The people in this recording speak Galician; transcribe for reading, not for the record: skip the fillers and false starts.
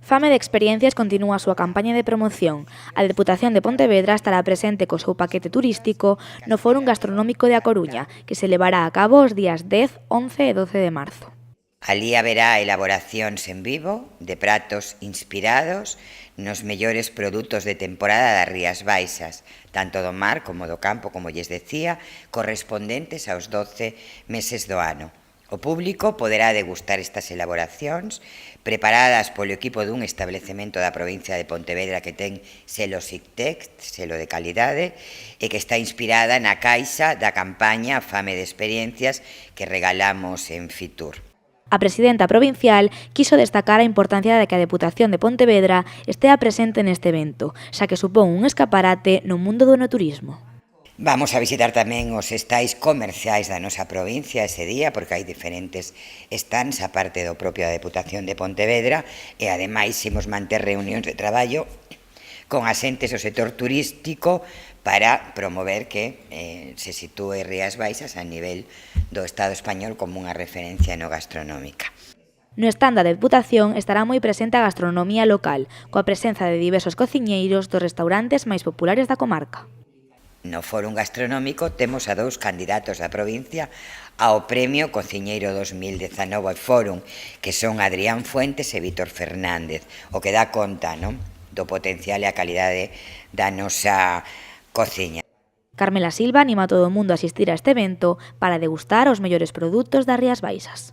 Fame de Experiencias continúa a súa campaña de promoción. A Deputación de Pontevedra estará presente co seu paquete turístico no Fórum Gastronómico de A Coruña, que se levará a cabo os días 10, 11 e 12 de marzo. Alí haberá elaboracións en vivo de pratos inspirados nos mellores produtos de temporada das Rías Baixas, tanto do mar como do campo, como lles decía, correspondentes aos 12 meses do ano. O público poderá degustar estas elaboracións preparadas polo equipo dun establecemento da provincia de Pontevedra que ten selo SICTEC, selo de calidade, e que está inspirada na caixa da campaña Fame de Experiencias que regalamos en Fitur. A presidenta provincial quiso destacar a importancia de que a Deputación de Pontevedra estea presente neste evento, xa que supón un escaparate no mundo do enoturismo. Vamos a visitar tamén os estais comerciais da nosa provincia ese día, porque hai diferentes stands, a parte do propio da Deputación de Pontevedra, e ademais imos manter reunións de traballo con asentes do sector turístico para promover que se sitúe Rías Baixas a nivel do Estado español como unha referencia no gastronómica. No stand da Deputación estará moi presente a gastronomía local, coa presenza de diversos cociñeiros dos restaurantes máis populares da comarca. No Fórum Gastronómico temos a dous candidatos da provincia ao Premio Cociñeiro 2019 Fórum, que son Adrián Fuentes e Víctor Fernández, o que dá conta, non, do potencial e a calidade da nosa cociña. Carmela Silva anima a todo o mundo a asistir a este evento para degustar os mellores produtos das Rías Baixas.